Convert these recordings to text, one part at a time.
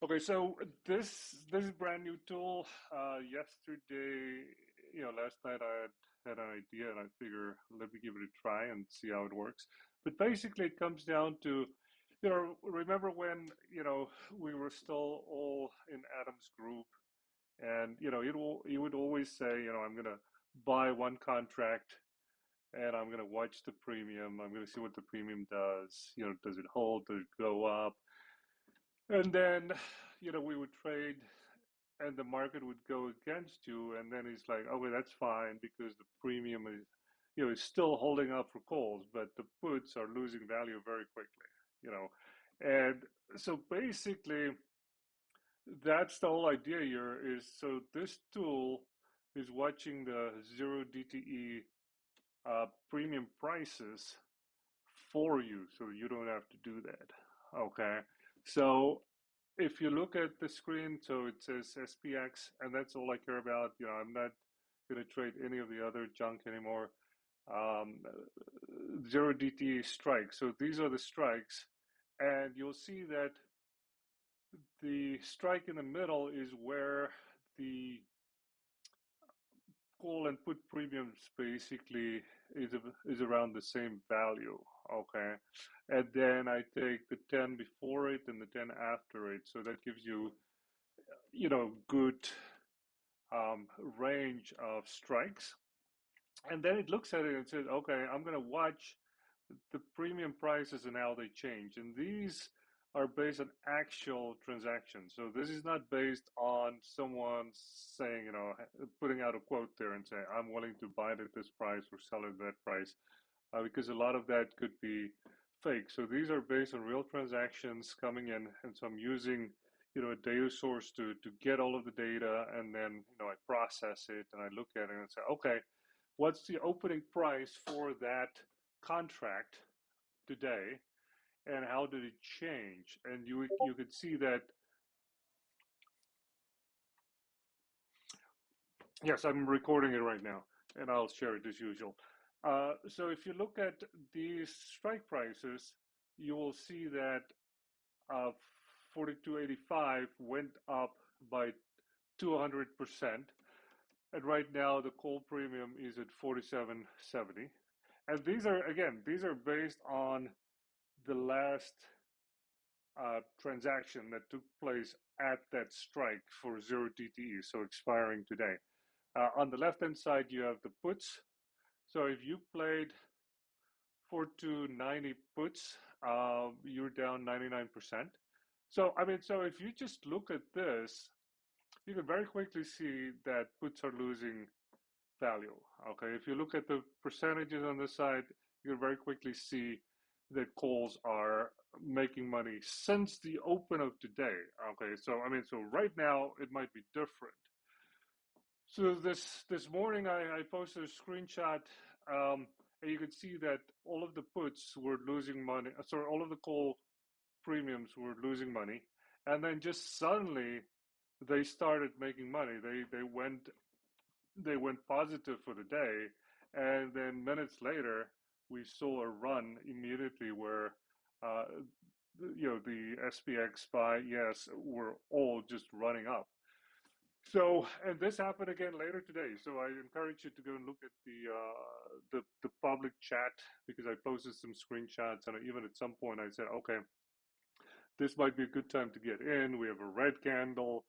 Okay, so this is brand new tool. Yesterday, last night I had an idea and I figure let me give it a try and see how it works. But basically, it comes down to, remember when, we were still all in Adam's group, and he would always say, I'm gonna buy one contract and I'm gonna watch the premium. I'm gonna see what the premium does. Does it hold? Does it go up? And then, we would trade and the market would go against you. And then it's like, okay, that's fine because the premium is, is still holding up for calls, but the puts are losing value very quickly, you know. And so basically, that's the whole idea here is so this tool is watching the zero DTE premium prices for you, so you don't have to do that. Okay. So if you look at the screen, so it says SPX, and that's all I care about. I'm not going to trade any of the other junk anymore. Um, Zero DT strikes. So these are the strikes, and you'll see that the strike in the middle is where the call and put premiums basically is around the same value. Okay, and then I take the 10 before it and the 10 after it, so that gives you good range of strikes. And then it looks at it and says, okay, I'm going to watch the premium prices and how they change. And these are based on actual transactions. So this is not based on someone saying, putting out a quote there and saying, I'm willing to buy it at this price or sell it at that price, because a lot of that could be fake. So these are based on real transactions coming in. And so I'm using a data source to get all of the data, and then I process it and I look at it and say, okay, what's the opening price for that contract today, and how did it change? And you could see that. Yes, I'm recording it right now, and I'll share it as usual. So if you look at these strike prices, you will see that 42.85 went up by 200%. And right now the call premium is at 47.70. And these are based on the last transaction that took place at that strike for zero DTE, so expiring today. On the left hand side, you have the puts. So if you played 4290 puts, you're down 99%. So so if you just look at this, you can very quickly see that puts are losing value. Okay, if you look at the percentages on this side, you can very quickly see that calls are making money since the open of today. Okay, so so right now it might be different. So this morning I posted a screenshot, and you could see that all of the puts were losing money. Sorry, all of the call premiums were losing money, and then just suddenly they started making money. They went positive for the day, and then minutes later we saw a run immediately where uh, the SPX by yes were all just running up. So, and this happened again later today. So I encourage you to go and look at the public chat, because I posted some screenshots, and even at some point I said, okay, this might be a good time to get in. We have a red candle,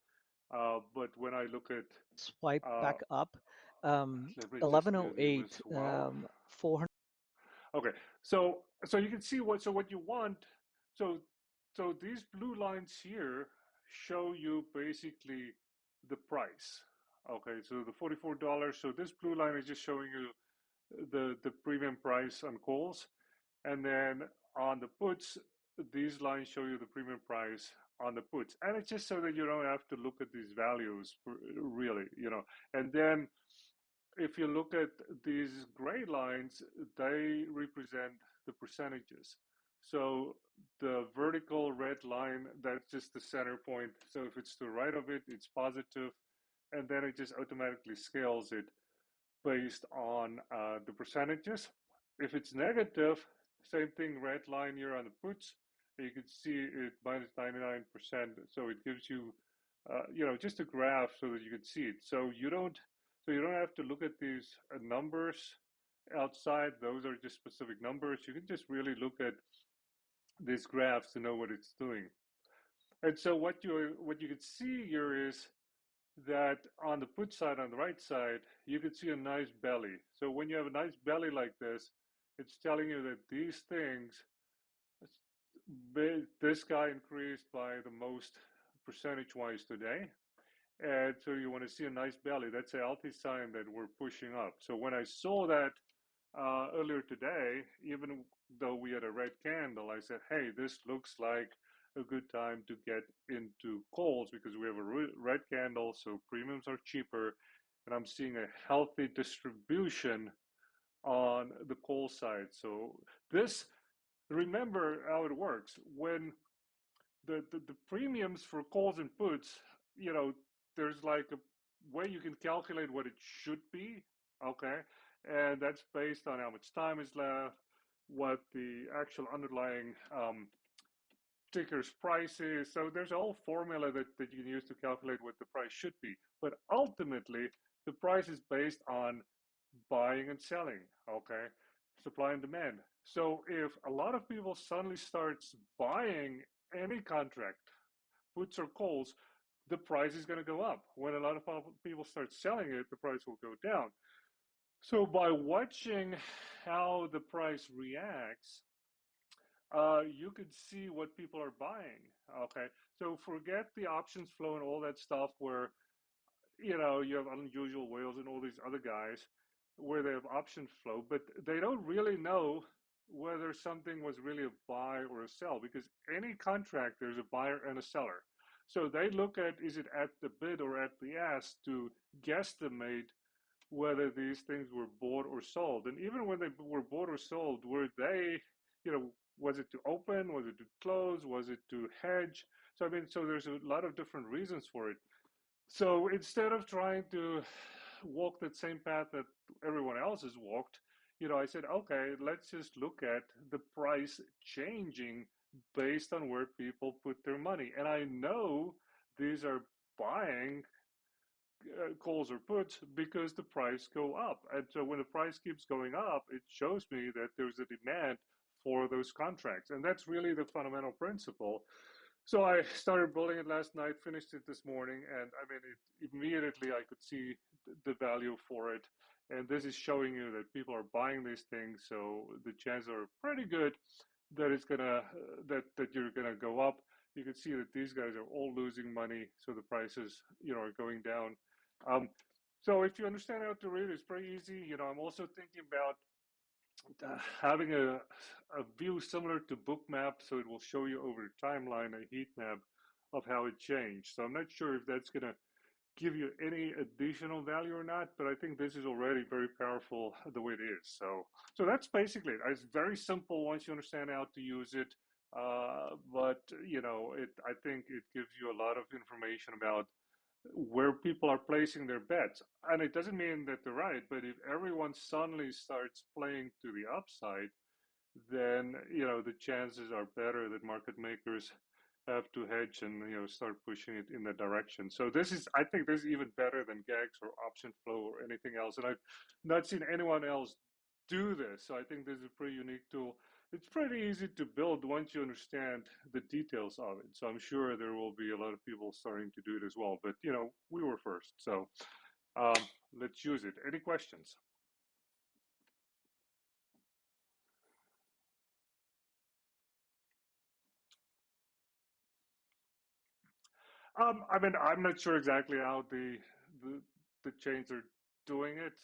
but when I look at Swipe uh, back up. let me just do this. 1108, Wow. 400. Okay, so you can see what you want. So these blue lines here show you basically the price. Okay, so the $44. So this blue line is just showing you the premium price on calls, and then on the puts, these lines show you the premium price on the puts, and it's just so that you don't have to look at these values really, and then if you look at these gray lines, they represent the percentages. So the vertical red line, that's just the center point. So if it's to the right of it, it's positive, and then it just automatically scales it based on the percentages. If it's negative, same thing, red line here on the puts, You can see it minus 99%. So it gives you, just a graph so that you can see it. So you don't have to look at these numbers outside. Those are just specific numbers. You can just really look at these graphs to know what it's doing. And so what you can see here is that on the put side, on the right side, you can see a nice belly. So when you have a nice belly like this, it's telling you that these things, this guy increased by the most percentage-wise today. And so you want to see a nice belly. That's a healthy sign that we're pushing up. So when I saw that earlier today, even though we had a red candle, I said, hey, this looks like a good time to get into calls because we have a red candle, so premiums are cheaper, and I'm seeing a healthy distribution on the call side. So this, remember how it works. When the premiums for calls and puts, you know, there's like a way you can calculate what it should be, okay? And that's based on how much time is left, what the actual underlying ticker's price is. So there's a whole formula that you can use to calculate what the price should be. But ultimately, the price is based on buying and selling, okay? Supply and demand. So if a lot of people suddenly starts buying any contract, puts or calls, the price is going to go up. When a lot of people start selling it, the price will go down. So by watching how the price reacts, you could see what people are buying. Okay, so forget the options flow and all that stuff where you have unusual whales and all these other guys where they have option flow, but they don't really know whether something was really a buy or a sell because any contract there's a buyer and a seller. So they look at is it at the bid or at the ask to guesstimate whether these things were bought or sold. And even when they were bought or sold, were they, was it to open? Was it to close? Was it to hedge? So, I mean, so there's a lot of different reasons for it. So instead of trying to walk that same path that everyone else has walked, I said, okay, let's just look at the price changing based on where people put their money. And I know these are buying calls or puts because the price go up. And so when the price keeps going up, it shows me that there's a demand for those contracts. And that's really the fundamental principle. So I started building it last night, finished it this morning, and I mean, immediately I could see the value for it. And this is showing you that people are buying these things, so the chances are pretty good that it's gonna that you're gonna go up. You can see that these guys are all losing money, so the prices, are going down. Um, so if you understand how to read, it's pretty easy. I'm also thinking about having a view similar to bookmap, so it will show you over a timeline a heat map of how it changed. So I'm not sure if that's going to give you any additional value or not, but I think this is already very powerful the way it is. So that's basically it. It's very simple once you understand how to use it. But I think it gives you a lot of information about where people are placing their bets. And it doesn't mean that they're right, but if everyone suddenly starts playing to the upside, then the chances are better that market makers have to hedge and start pushing it in that direction. So I think this is even better than gags or option flow or anything else. And I've not seen anyone else do this. So I think this is a pretty unique tool. It's pretty easy to build once you understand the details of it. So I'm sure there will be a lot of people starting to do it as well. But we were first, so um, let's use it. Any questions? I mean, I'm not sure exactly how the the chains are doing it.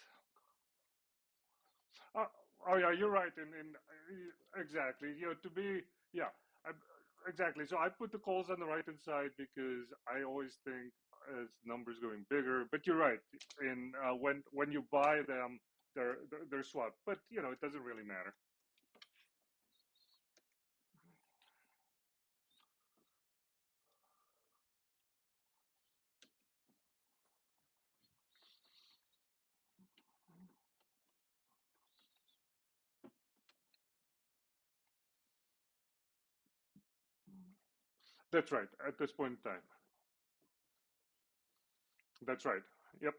Uh, oh yeah, you're right. Exactly, to be yeah, I, exactly. So I put the calls on the right hand side because I always think as numbers going bigger. But you're right. In when you buy them, they're swapped. But it doesn't really matter. That's right. At this point in time. That's right. Yep.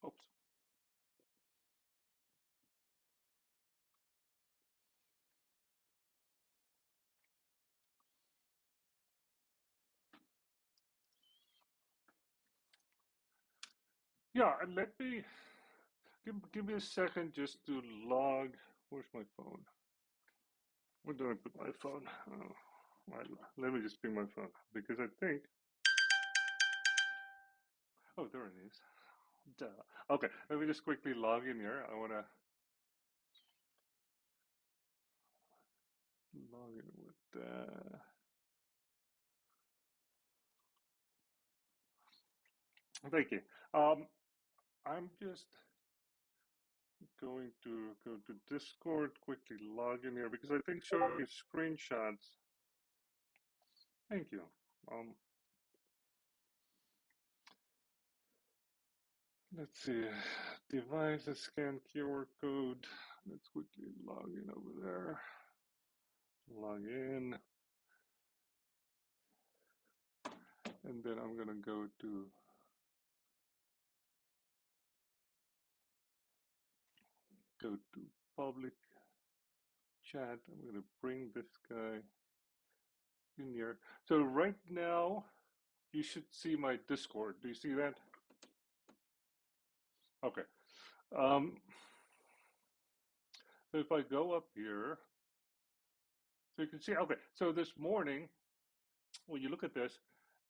Oops. Yeah, and let me give me a second just to log. Where's my phone? Where did I put my phone? Oh, let me just ping my phone because I think. Oh, there it is. Duh. Okay, let me just quickly log in here. I want to log in with. Thank you. Um, I'm just going to go to Discord, quickly log in here because I think showing you screenshots. Thank you. Um, let's see. Device, scan QR code. Let's quickly log in over there. Log in, and then I'm gonna go to public chat. I'm gonna bring this guy in here. So right now, you should see my Discord. Do you see that? Okay. Um, so if I go up here, so you can see, okay, so this morning, when you look at this,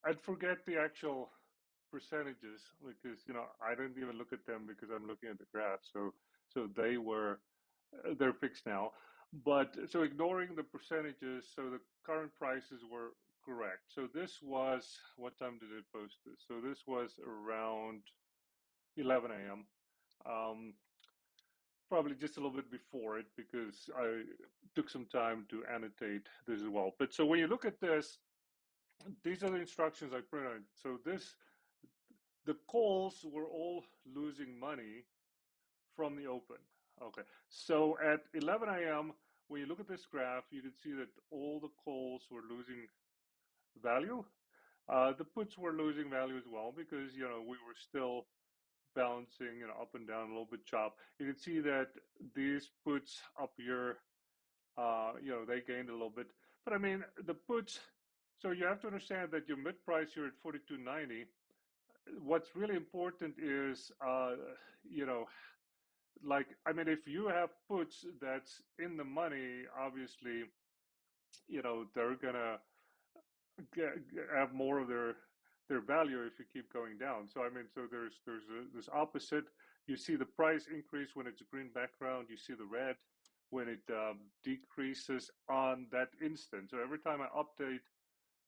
I'd forget the actual percentages because, I didn't even look at them because I'm looking at the graph. So they're fixed now. But so ignoring the percentages, so the current prices were correct. So this was, what time did it post this? So this was around 11 a.m. Um, Probably just a little bit before it because I took some time to annotate this as well. But so when you look at this, these are the instructions I printed. So the calls were all losing money from the open. Okay, so at 11 a.m., when you look at this graph, you can see that all the calls were losing value. The puts were losing value as well because we were still bouncing up and down a little bit chop. You can see that these puts up here, they gained a little bit. But I mean, the puts, so you have to understand that your mid price here at 42.90. What's really important is, you know, like, I mean, if you have puts that's in the money, obviously, they're gonna have more of their value if you keep going down. So I mean, so there's this opposite. You see the price increase when it's a green background. You see the red when it decreases on that instant. So every time I update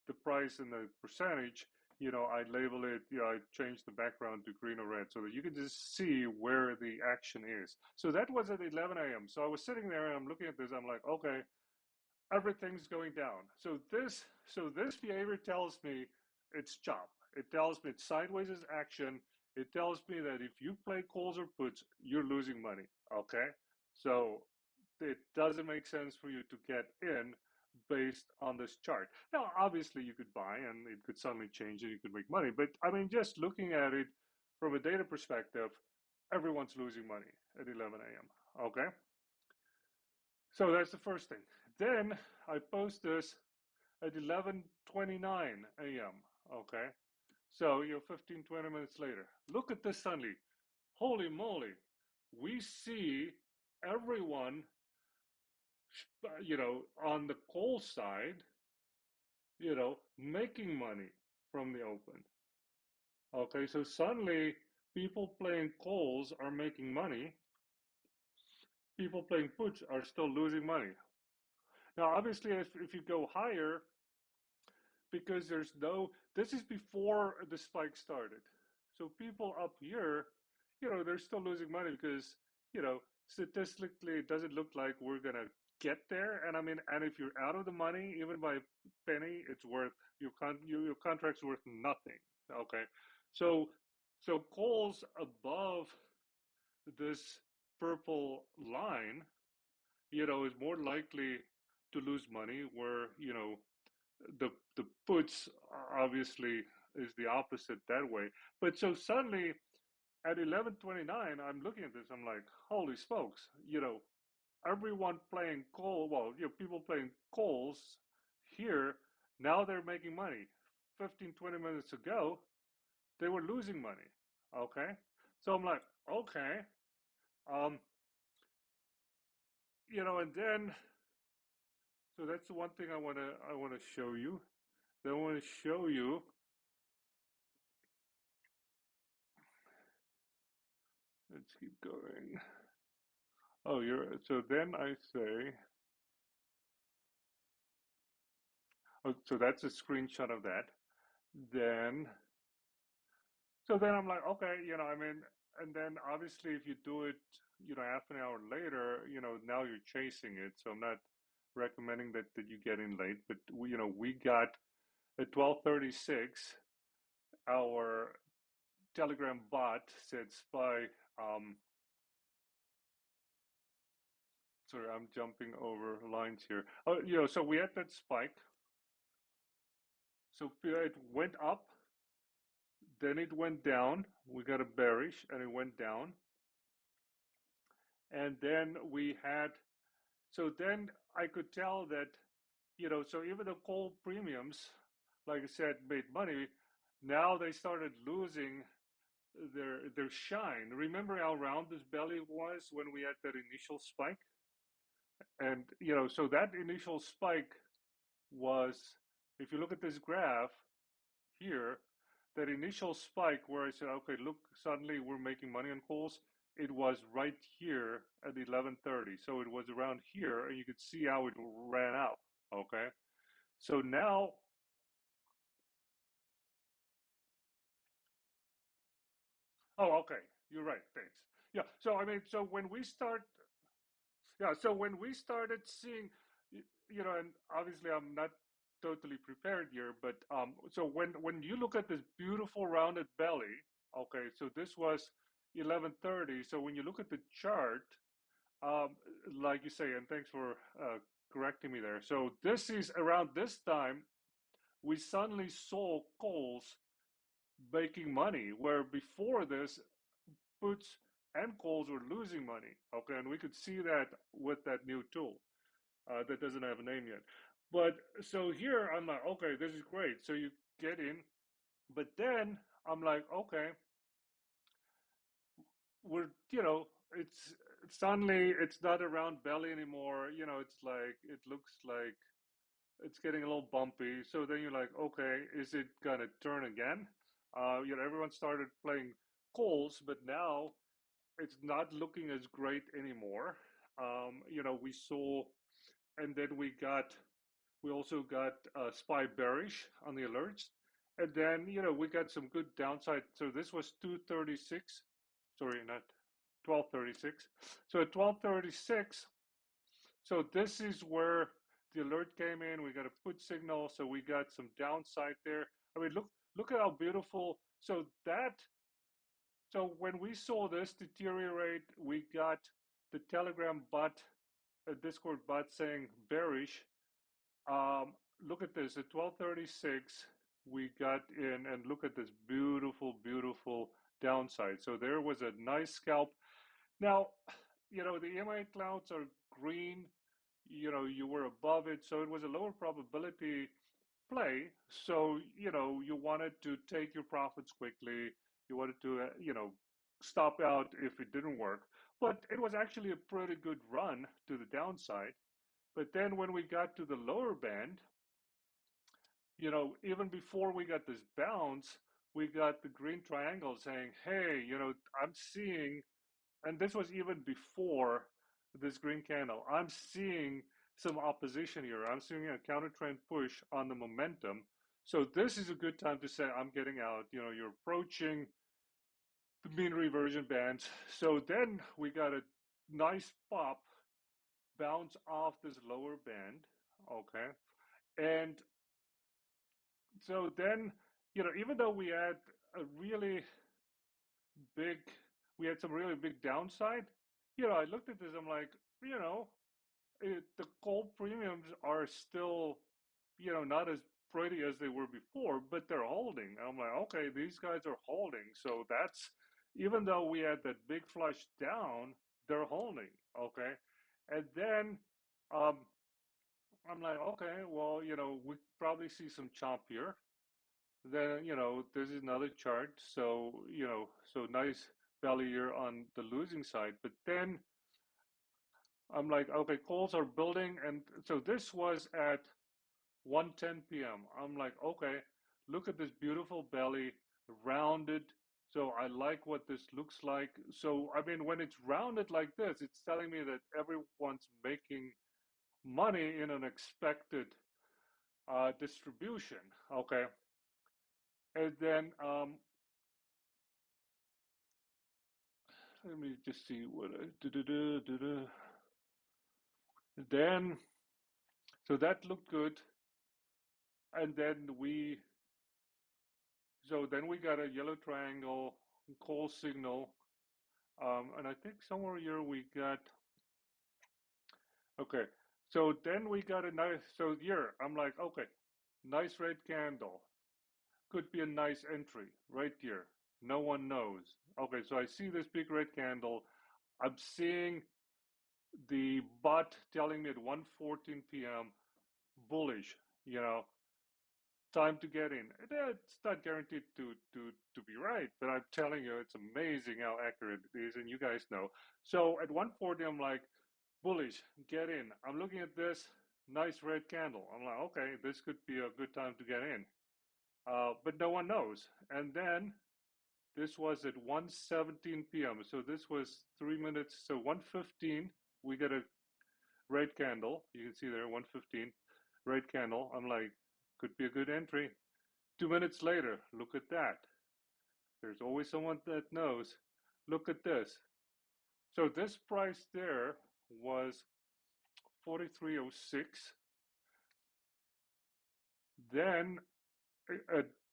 the price and the percentage, I label it, I change the background to green or red so that you can just see where the action is. So that was at 11 a.m. So I was sitting there and I'm looking at this. I'm like, okay, everything's going down. So this behavior tells me it's chop. It tells me it's sideways as action. It tells me that if you play calls or puts, you're losing money. Okay, so it doesn't make sense for you to get in based on this chart. Now, obviously, you could buy and it could suddenly change and you could make money. But I mean, just looking at it from a data perspective, everyone's losing money at 11 a.m. Okay, so that's the first thing. Then I post this at 11:29 a.m. Okay, so 15, 20 minutes later. Look at this suddenly. Holy moly! We see everyone, on the call side, making money from the open. Okay, so suddenly people playing calls are making money. People playing puts are still losing money. Now, obviously, if you go higher, because there's no, this is before the spike started. So people up here, they're still losing money because, statistically, it doesn't look like we're going to get there. And I mean, and if you're out of the money, even by a penny, it's worth, your contract's worth nothing. Okay. So, so calls above this purple line, is more likely to lose money where, the puts obviously is the opposite that way. But so suddenly at 11:29, I'm looking at this. I'm like, holy smokes! Everyone playing call. Well, people playing calls here now they're making money. 15, 20 minutes ago, they were losing money. Okay, so I'm like, okay, um, and then so that's the one thing I wanna show you. Then I want to show you. Let's keep going. Oh, so then I say, oh, so that's a screenshot of that. Then, so then I'm like, okay, I mean, and then obviously if you do it, half an hour later, now you're chasing it. So I'm not recommending that you get in late, but we got at 12:36, our Telegram bot said spy. Sorry, I'm jumping over lines here. Oh, so we had that spike. So it went up, then it went down. We got a bearish, and it went down. And then we had, so then I could tell that, so even the coal premiums, like I said, made money. Now they started losing their shine. Remember how round this belly was when we had that initial spike? And, so that initial spike was, if you look at this graph here, that initial spike where I said, okay, look, suddenly we're making money on calls, it was right here at 11:30. So it was around here, and you could see how it ran out. Okay. So now, oh, okay, you're right. Thanks. Yeah. So I mean, so when we start, yeah, so when we started seeing, and obviously I'm not totally prepared here, but so when you look at this beautiful rounded belly, okay, so this was 11:30. So when you look at the chart, like you say, and thanks for correcting me there. So this is around this time we suddenly saw calls making money, where before this puts and calls were losing money. Okay, and we could see that with that new tool that doesn't have a name yet. But so here I'm like, okay, this is great. So you get in, but then I'm like, okay, we're, it's suddenly it's not a round belly anymore. It's like it looks like it's getting a little bumpy. So then you're like, okay, is it gonna turn again? Everyone started playing calls, but now it's not looking as great anymore. We saw, and then we also got SPY bearish on the alerts, and then we got some good downside. So this was 236, sorry, not 1236. So at 1236, so this is where the alert came in. We got a put signal, so we got some downside there. I mean, look at how beautiful. So when we saw this deteriorate, we got the Telegram bot, a Discord bot saying bearish. Look at this, at 1236, we got in, and look at this beautiful, beautiful downside. So there was a nice scalp. Now, the EMA clouds are green, you were above it, so it was a lower probability play. So, you wanted to take your profits quickly. You wanted to, stop out if it didn't work. But it was actually a pretty good run to the downside. But then when we got to the lower band, even before we got this bounce, we got the green triangle saying, hey, I'm seeing, and this was even before this green candle, I'm seeing some opposition here. I'm seeing a counter trend push on the momentum. So this is a good time to say I'm getting out. You're approaching the mean reversion bands. So then we got a nice pop bounce off this lower band. Okay. And so then, even though a really big, we had some really big downside, I looked at this, I'm like, the coal premiums are still, not as pretty as they were before, but they're holding. I'm like, okay, these guys are holding. So that's, even though we had that big flush down, they're holding. Okay. And then um, I'm like, okay, well, we probably see some chop here. Then, this is another chart. So, so nice belly here on the losing side. But then I'm like, okay, calls are building. And so this was at 1:10 p.m. I'm like, okay, look at this beautiful belly, rounded. So I like what this looks like. So, I mean, when it's rounded like this, it's telling me that everyone's making money in an expected distribution. Okay. And then let me just see what I do. Then so that looked good. And then we got a yellow triangle call signal. And I think somewhere here we got okay. So then we got a nice so here I'm like, okay, nice red candle. Could be a nice entry right here. No one knows. Okay, so I see this big red candle. I'm seeing the bot telling me at 1:14 p.m. bullish, time to get in. It's not guaranteed to be right, but I'm telling you, it's amazing how accurate it is, and you guys know. So at 1:40, I'm like, bullish, get in. I'm looking at this nice red candle. I'm like, okay, this could be a good time to get in. But no one knows. And then this was at 1:17 p.m. So this was 3 minutes. So 1:15, we get a red candle. You can see there, 1:15, red candle. I'm like, could be a good entry. 2 minutes later, look at that. There's always someone that knows. Look at this. So this price there was 43.06. Then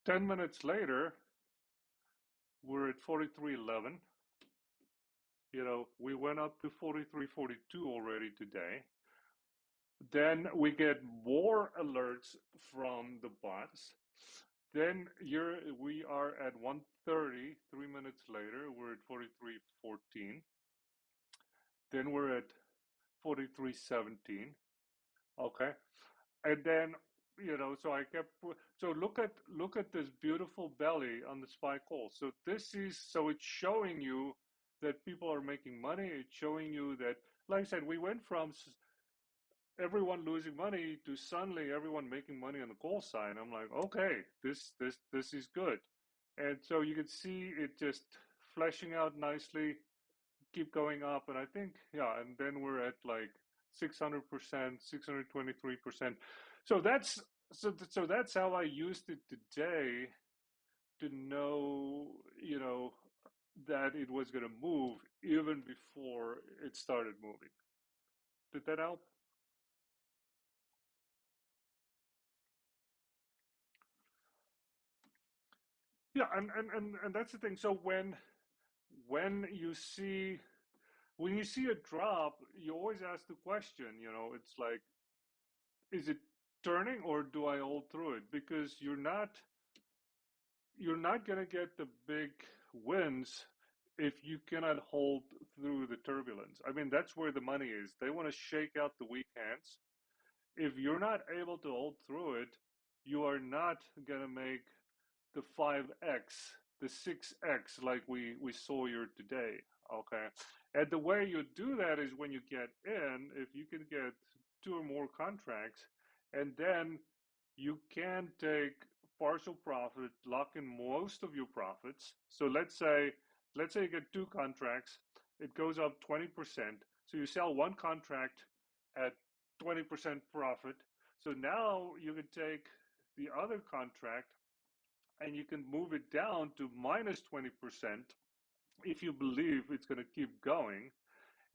10 minutes later, we're at 43.11. We went up to 43.42 already today. Then we get more alerts from the bots. Then we are at 1:30. 3 minutes later, we're at 43.14. Then we're at 43.17. Okay. And then, so I kept, so look at this beautiful belly on the spy call. So it's showing you that people are making money. It's showing you that, like I said, we went from everyone losing money to suddenly everyone making money on the call side. I'm like, okay, this is good. And so you can see it just fleshing out nicely, keep going up, and I think, yeah, and then we're at like 600%, 623%. So that's how I used it today to know, that it was going to move even before it started moving. Did that help? Yeah, and that's the thing. So when you see when you see a drop, you always ask the question, it's like, is it turning or do I hold through it? Because you're not going to get the big wins if you cannot hold through the turbulence. I mean, that's where the money is. They want to shake out the weak hands. If you're not able to hold through it, you are not going to make the 5x, the 6x like we saw here today. Okay. And the way you do that is when you get in, if you can get two or more contracts, and then you can take partial profit, lock in most of your profits. So let's say you get two contracts, it goes up 20%. So you sell one contract at 20% profit. So now you can take the other contract and you can move it down to minus 20% if you believe it's going to keep going.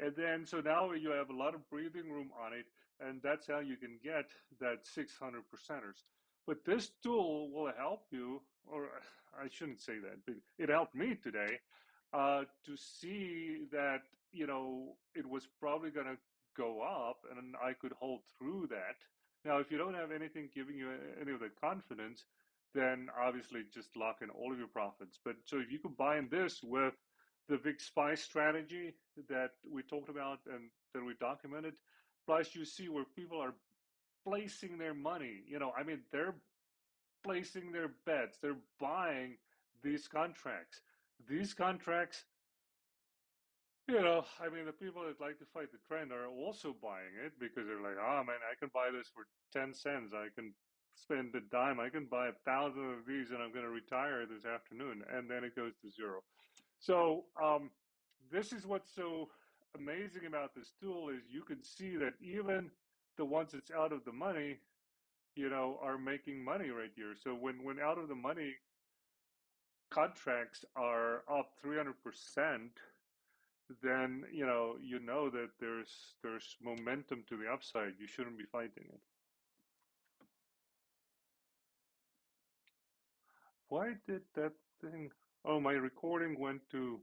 And then, so now you have a lot of breathing room on it, and that's how you can get that 600 percenters. But this tool will help you, or I shouldn't say that, but it helped me today to see that, it was probably going to go up and I could hold through that. Now, if you don't have anything giving you any of the confidence, then obviously just lock in all of your profits. But so if you combine this with the big SPY strategy that we talked about and that we documented, plus you see where people are placing their money. I mean, they're placing their bets, they're buying these contracts. These contracts, I mean, the people that like to fight the trend are also buying it because they're like, oh man, I can buy this for 10 cents. I can spend a dime. I can buy 1,000 of these and I'm going to retire this afternoon. And then it goes to zero. So this is what's so amazing about this tool is you can see that even the ones that's out of the money, are making money right here. So when out of the money contracts are up 300%, then you know that there's momentum to the upside. You shouldn't be fighting it. Why did that thing? Oh, my recording went to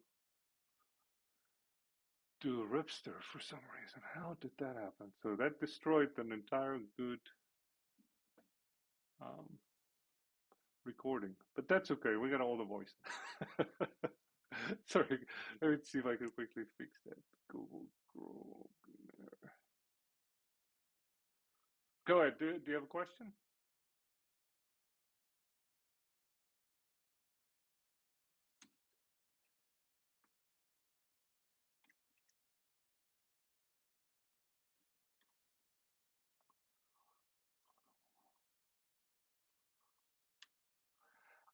Ripster for some reason. How did that happen? So that destroyed an entire good um, recording, but that's okay. We got all the voice. Sorry, let me see if I can quickly fix that. Google Chrome. Go ahead. Do you have a question?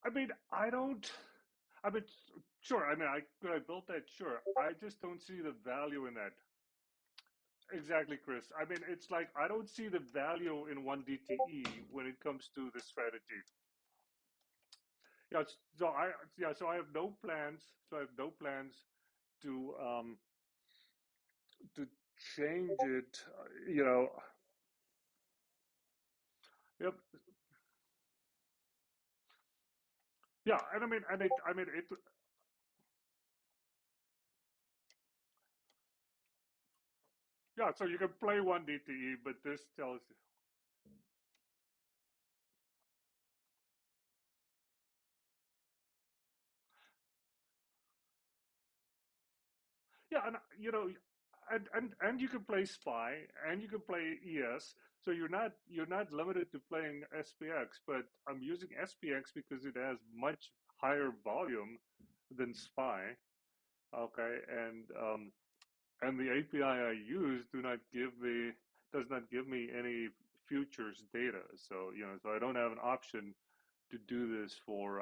I mean, I don't. I mean, sure. I mean, could I built that? Sure. I just don't see the value in that. Exactly, Chris. I mean, it's like I don't see the value in one DTE when it comes to the strategy. Yeah, so I have no plans. So I have no plans to to change it. Yep. Yeah, and I mean it. Yeah, so you can play one DTE, but this tells. Yeah, and and you can play Spy and you can play ES. So you're not limited to playing SPX, but I'm using SPX because it has much higher volume than Spy. Okay, and the API I use does not give me any futures data. So so I don't have an option to do this for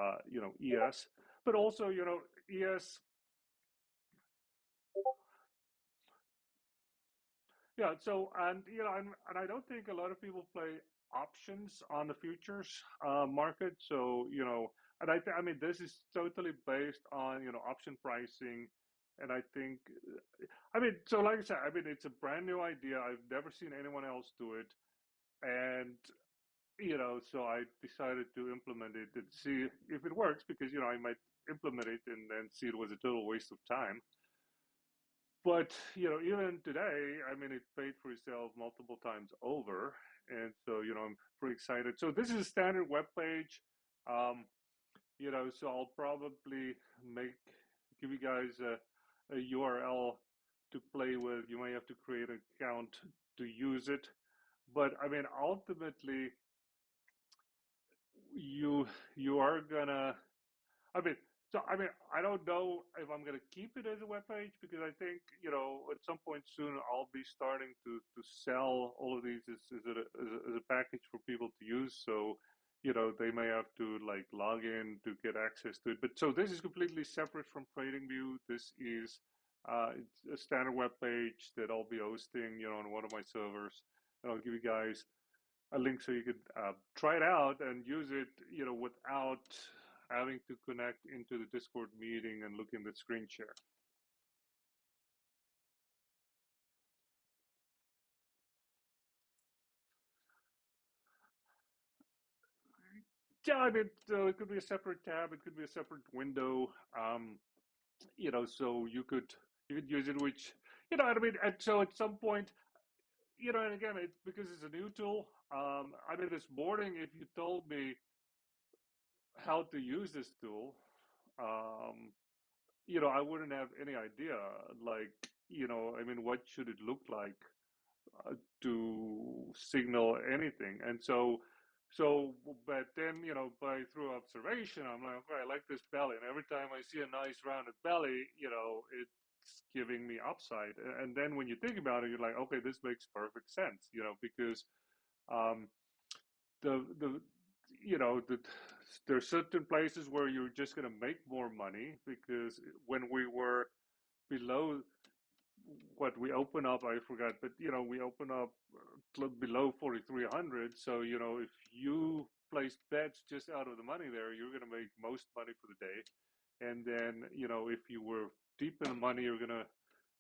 ES, but also ES. Yeah, so and I don't think a lot of people play options on the futures market. So I mean this is totally based on option pricing, and I think I mean so like I said, I mean it's a brand new idea. I've never seen anyone else do it, and so I decided to implement it and see if it works because I might implement it and then see it was a total waste of time. But even today, I mean, it paid for itself multiple times over, and so I'm pretty excited. So this is a standard web page, um, so I'll probably give you guys a URL to play with. You may have to create an account to use it, but I mean, ultimately, you you are gonna I mean, I don't know if I'm going to keep it as a web page because I think, at some point soon I'll be starting to sell all of these as a package for people to use. So, they may have to like log in to get access to it. But so this is completely separate from TradingView. This is it's a standard web page that I'll be hosting, on one of my servers, and I'll give you guys a link so you could try it out and use it, without having to connect into the Discord meeting and look in the screen share. Yeah, I mean, so it could be a separate tab, it could be a separate window. So you could use it, which I mean. And so at some point, and again, it's because it's a new tool. I mean, this morning, if you told me how to use this tool, um, I wouldn't have any idea. Like, I mean, what should it look like to signal anything? And but then, by through observation, I'm like, okay, I like this belly, and every time I see a nice rounded belly, it's giving me upside. And then when you think about it, you're like, okay, this makes perfect sense, because um, the there are certain places where you're just going to make more money, because when we were below what we open up, I forgot, but we open up below 4,300. So if you place bets just out of the money there, you're going to make most money for the day. And then if you were deep in the money, you're going to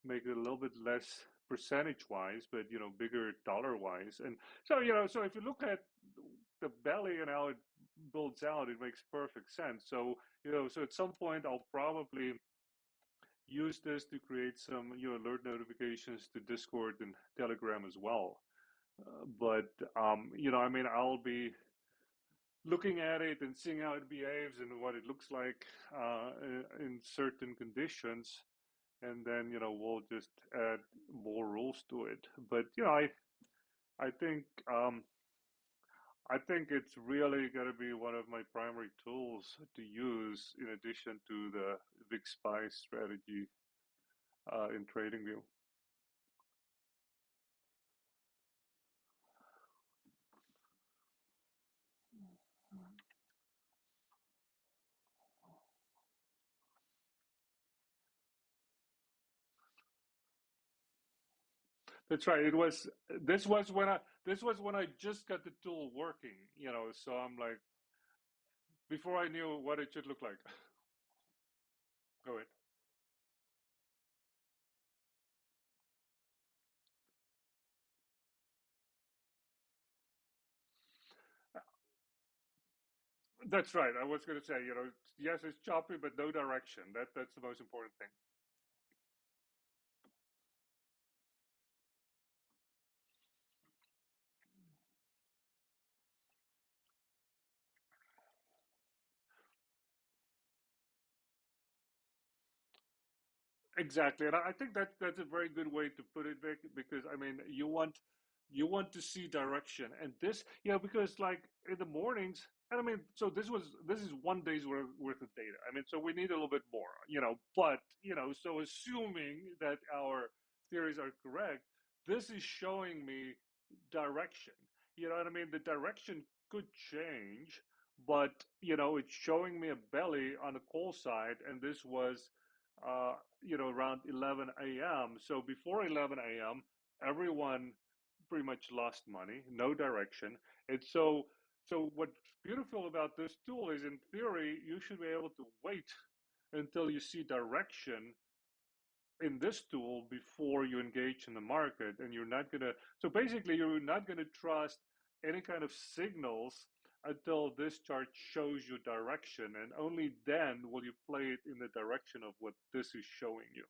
make it a little bit less percentage wise, but bigger dollar wise. And so so if you look at the belly and how it builds out, it makes perfect sense. So so at some point I'll probably use this to create some alert notifications to Discord and Telegram as well. But I mean, I'll be looking at it and seeing how it behaves and what it looks like in certain conditions, and then we'll just add more rules to it. But I think I think it's really going to be one of my primary tools to use in addition to the big spy strategy in TradingView. That's right. It was this was when I just got the tool working, so I'm like, before I knew what it should look like. Go ahead. That's right. I was going to say, yes, it's choppy, but no direction. That's the most important thing. Exactly, and I think that's a very good way to put it, Vic, because I mean, you want to see direction, and this, because like in the mornings, and I mean, so this is one day's worth of data. I mean, so we need a little bit more, but so assuming that our theories are correct, this is showing me direction. You know what I mean? The direction could change, but it's showing me a belly on the call side, and this was around 11 a.m. So before 11 a.m., everyone pretty much lost money, no direction. And so what's beautiful about this tool is, in theory, you should be able to wait until you see direction in this tool before you engage in the market. And you're not gonna, so basically you're not gonna trust any kind of signals until this chart shows you direction, and only then will you play it in the direction of what this is showing you.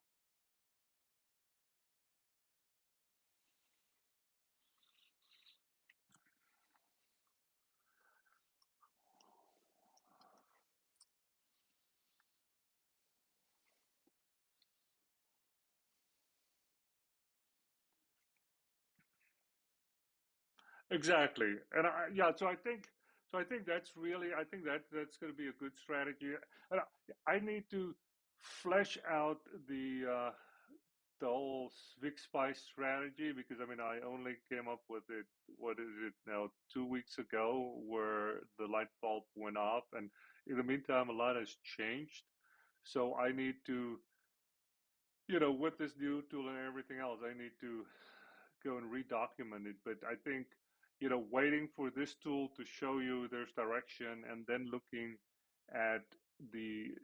Exactly, and yeah, so I think that's really, I think that's going to be a good strategy. And I need to flesh out the whole Vic Spice strategy, because I mean, I only came up with it, what is it now, 2 weeks ago, where the light bulb went off, and in the meantime, a lot has changed. So I need to, with this new tool and everything else, I need to go and redocument it. But I think, waiting for this tool to show you there's direction and then looking at the,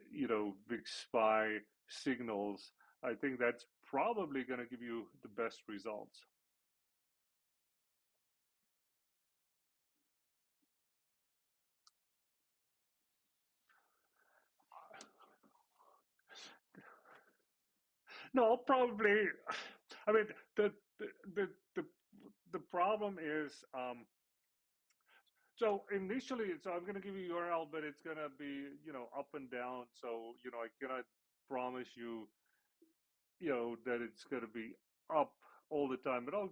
VIX-SPY signals, I think that's probably going to give you the best results. No, I'll probably. I mean, the problem is, so initially, so I'm going to give you URL, but it's going to be, up and down. So, I cannot promise you, that it's going to be up all the time. But I'll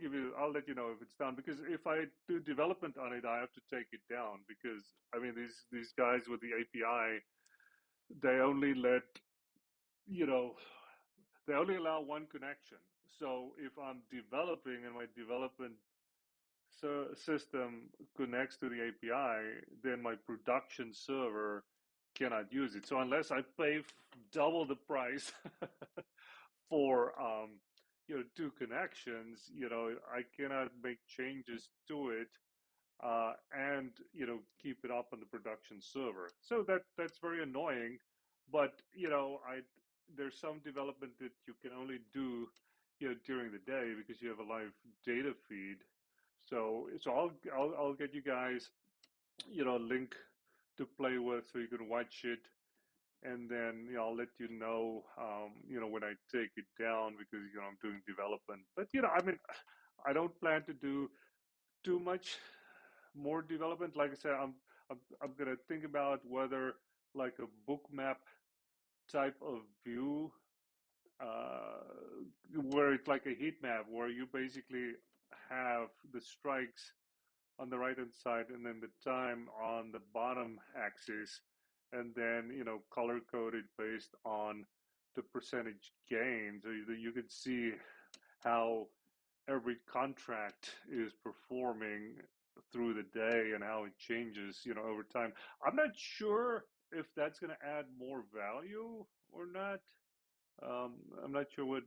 let you know if it's down, because if I do development on it, I have to take it down, because I mean, these guys with the API, they only let, you know, they only allow one connection. So if I'm developing and my development system connects to the API, then my production server cannot use it. So unless I pay double the price for, two connections, I cannot make changes to it, and keep it up on the production server. So that's very annoying. But I there's some development that you can only do during the day, because you have a live data feed. So I'll get you guys a link to play with so you can watch it, and then I'll let you know when I take it down, because I'm doing development. But I mean, I don't plan to do too much more development. Like I said, I'm gonna think about whether, like, a bookmap type of view, uh, where it's like a heat map, where you basically have the strikes on the right hand side and then the time on the bottom axis, and then color coded based on the percentage gain, so you can see how every contract is performing through the day and how it changes, over time. I'm not sure if that's going to add more value or not. I'm not sure what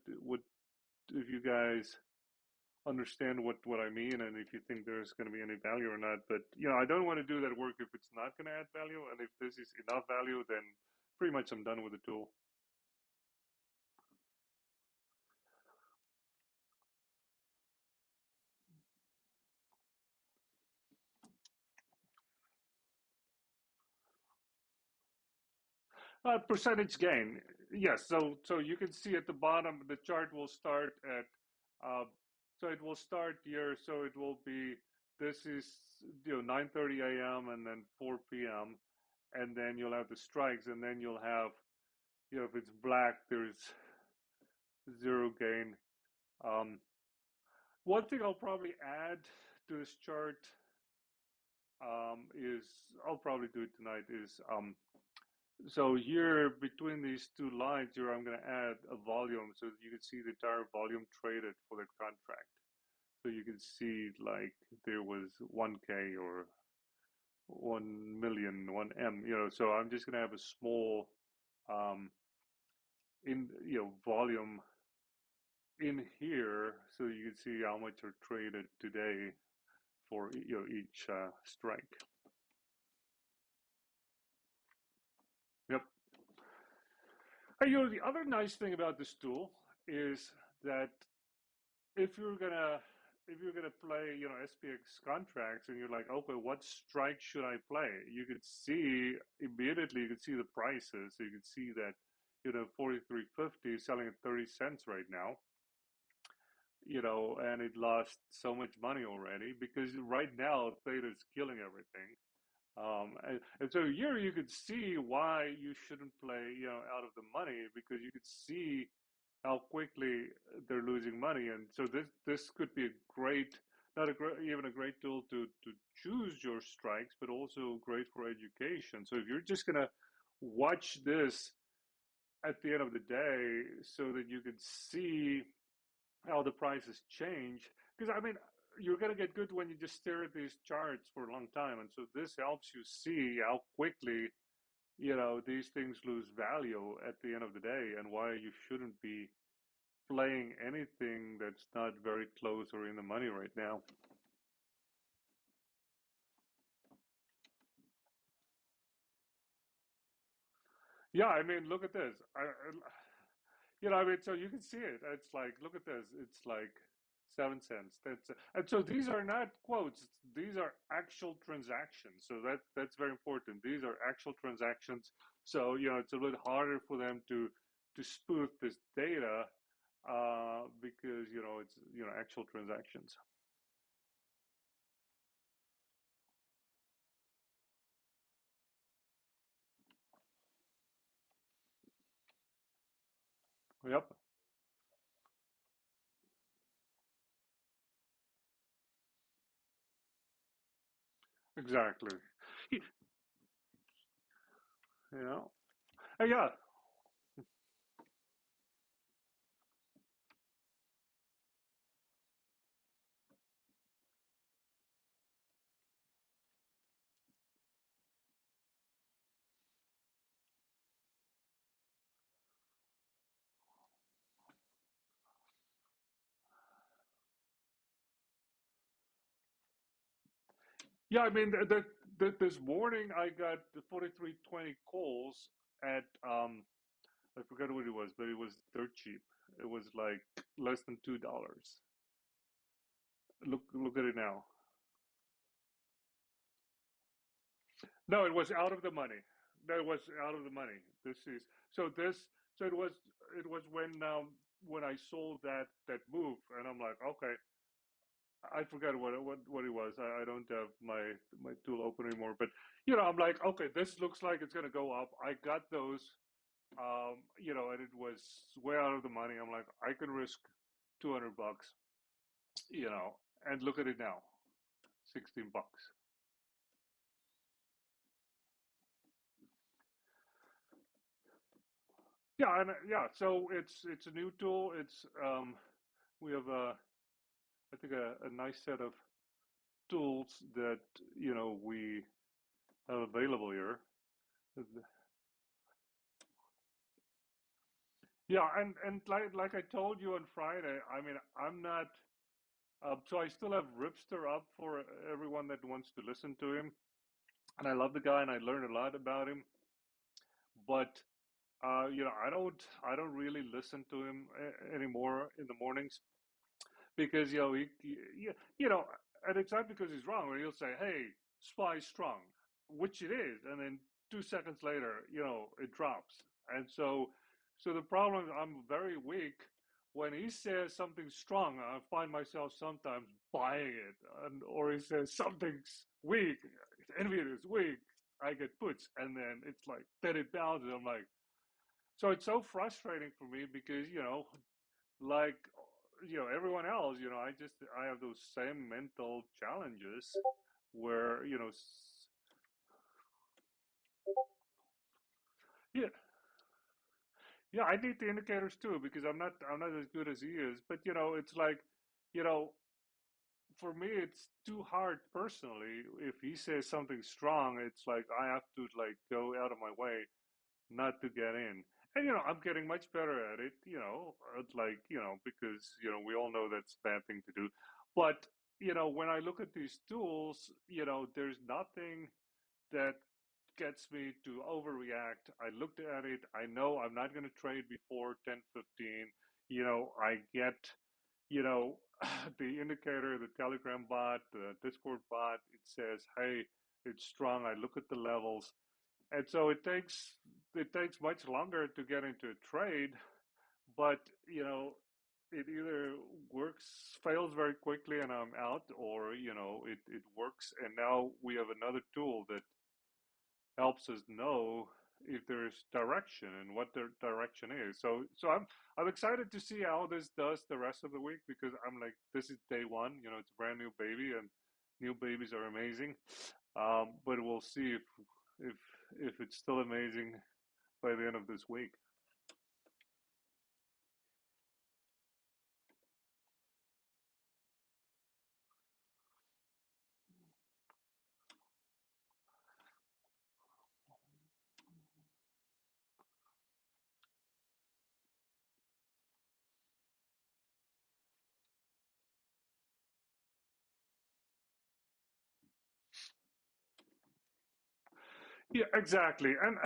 if you guys understand what I mean, and if you think there's going to be any value or not. But I don't want to do that work if it's not going to add value, and if this is enough value, then pretty much I'm done with the tool. Percentage gain, yes. So you can see at the bottom, the chart will start at, uh, so it will start here. So it will be, this is 9:30 a.m. and then 4 p.m. and then you'll have the strikes, and then you'll have, if it's black, there's zero gain. Um, One thing I'll probably add to this chart, is, I'll probably do it tonight, is, so here between these two lines here, I'm going to add a volume so that you can see the entire volume traded for that contract. So you can see, like, there was 1K or 1 million, 1M, so I'm just going to have a small, um, volume in here, so you can see how much are traded today for, each strike. Yep. And, the other nice thing about this tool is that if you're gonna play, SPX contracts, and you're like, okay, what strike should I play? You could see immediately. You could see the prices. So you could see that 43.50 is selling at 30 cents right now. And it lost so much money already, because right now theta is killing everything. And so here you could see why you shouldn't play, out of the money, because you could see how quickly they're losing money. And so this could be a great, not a great, even a great tool to choose your strikes, but also great for education. So if you're just gonna watch this at the end of the day, so that you can see how the prices change, because I mean, you're gonna get good when you just stare at these charts for a long time, and so this helps you see how quickly these things lose value at the end of the day, and why you shouldn't be playing anything that's not very close or in the money right now. Yeah, I mean, look at this. I mean, so you can see it. It's like, look at this. It's like 7 cents. And so these are not quotes. These are actual transactions. So that's very important. These are actual transactions. So it's a little harder for them to spoof this data because it's actual transactions. Yep, exactly. You know, yeah. Yeah, I mean, this morning I got the 4320 calls at I forgot what it was, but it was dirt cheap. It was like less than $2. Look at it now. No, it was out of the money. That was out of the money. This is so this so it was when I sold that move, and I'm like, okay, I forgot what it was. I don't have my tool open anymore, but I'm like, okay, this looks like it's gonna go up. I got those. And it was way out of the money. I'm like, I can risk $200, and look at it now, $16. Yeah, and yeah, so it's a new tool. We have I think a nice set of tools that we have available here. Yeah, and like I told you on Friday, I mean, I'm not. So I still have Ripster up for everyone that wants to listen to him, and I love the guy, and I learned a lot about him. But I don't really listen to him anymore in the mornings because and it's not because he's wrong. Or he'll say, "Hey, SPY strong," which it is, and then 2 seconds later, it drops. And so the problem is I'm very weak. When he says something strong, I find myself sometimes buying it, or he says something's weak, Nvidia is weak. I get puts, and then it's like then it bounces. I'm like, so it's so frustrating for me because like everyone else, I have those same mental challenges where yeah, yeah, I need the indicators too because I'm not as good as he is. But it's like you know for me it's too hard personally. If he says something strong, it's like I have to like go out of my way not to get in. And I'm getting much better at it, it's like, because we all know that's a bad thing to do. But when I look at these tools, there's nothing that gets me to overreact. I looked at it. I know I'm not going to trade before 10:15. I get, you know, the indicator, the Telegram bot, the Discord bot. It says, "Hey, it's strong." I look at the levels, and so it takes much longer to get into a trade, but it either works, fails very quickly, and I'm out, or it works, and now we have another tool that helps us know if there's direction and what the direction is. So I'm excited to see how this does the rest of the week because I'm like, this is day one. It's a brand new baby, and new babies are amazing. But we'll see if if it's still amazing by the end of this week. Yeah, exactly. And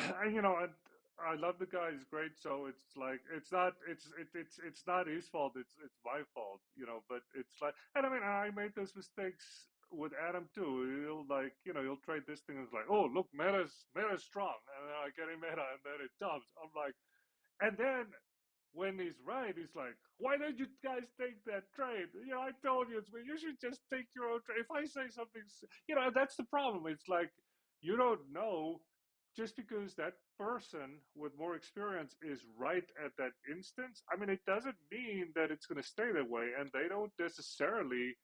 I love the guy. He's great. So it's like it's not his fault. It's my fault, you know. But it's like, and I mean, I made those mistakes with Adam too. He'll like, you know, he'll trade this thing and it's like, oh look, meta's strong, and then I get in meta and then it dumps. I'm like, and then when he's right, he's like, why don't you guys take that trade? You know, I told you, you should just take your own trade. If I say something, you know, that's the problem. It's like, you don't know just because that person with more experience is right at that instance. I mean, it doesn't mean that it's going to stay that way. And they don't necessarily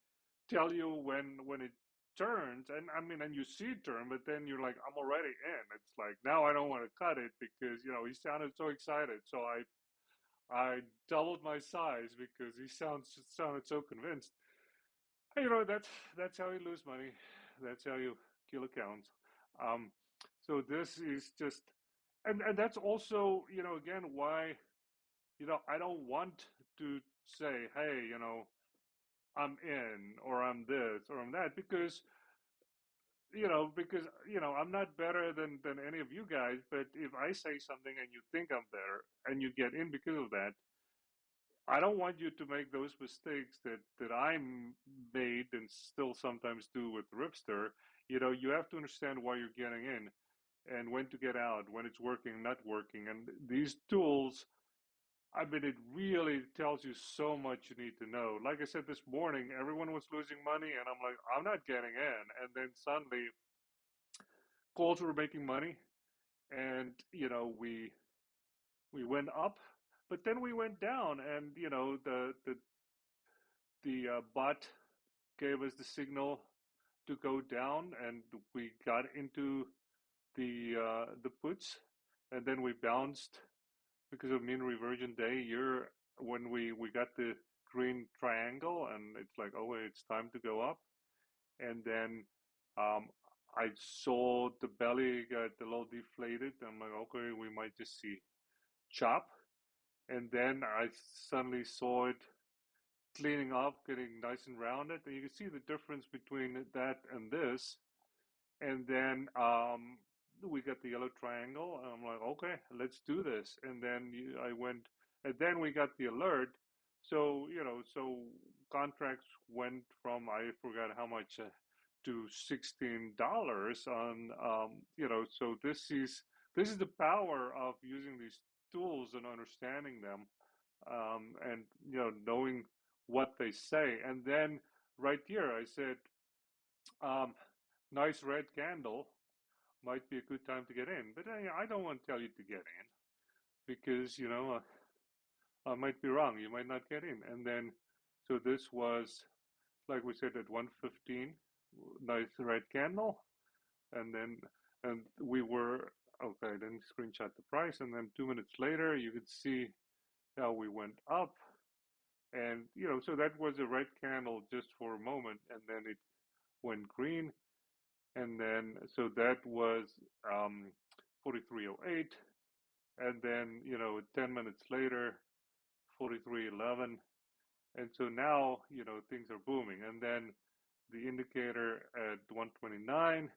tell you when it turns. And I mean, and you see it turn, but then you're like, I'm already in. It's like, now I don't want to cut it because, you know, he sounded so excited. So I doubled my size because he sounded so convinced. You know, that's how you lose money. That's how you kill accounts. Um, so this is just, and that's also, you know, again, why, you know, I don't want to say, hey, you know, I'm in or I'm this or I'm that because, you know, I'm not better than any of you guys. But if I say something and you think I'm better and you get in because of that, I don't want you to make those mistakes that I made and still sometimes do with Ripster. You know, you have to understand why you're getting in and when to get out, when it's working, not working. And these tools, I mean, it really tells you so much you need to know. Like I said this morning, everyone was losing money, and I'm like, I'm not getting in. And then suddenly, calls were making money, and you know, we went up, but then we went down, and you know, the bot gave us the signal to go down, and we got into the puts, and then we bounced because of mean reversion day. You're when we got the green triangle, and it's like, oh wait, it's time to go up, and then um, I saw the belly got a little deflated. I'm like, okay, we might just see chop, and then I suddenly saw it cleaning up, getting nice and rounded, and you can see the difference between that and this. And then we got the yellow triangle, and I'm like, okay, let's do this. And then I went, and then we got the alert. So, you know, so contracts went from, I forgot how much, to $16 on, you know, so this is the power of using these tools and understanding them, and, you know, knowing what they say. And then right here, I said, um, nice red candle might be a good time to get in. But I don't want to tell you to get in because, you know, I might be wrong. You might not get in. And then, so this was, like we said, at 115, nice red candle. And then, and we were, okay, then screenshot the price. And then 2 minutes later, you could see how we went up. And, you know, so that was a red candle just for a moment. And then it went green. And then, so that was 4308. And then, you know, 10 minutes later, 4311. And so now, you know, things are booming. And then the indicator at 129,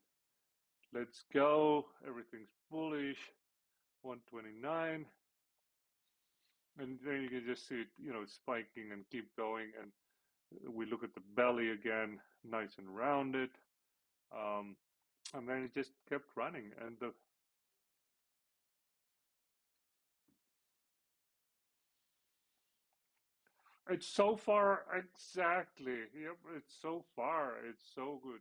let's go. Everything's bullish. 129. And then you can just see it, you know, spiking and keep going. And we look at the belly again, nice and rounded. Um, and then it just kept running. And it's so far, exactly. Yep, it's so far. It's so good.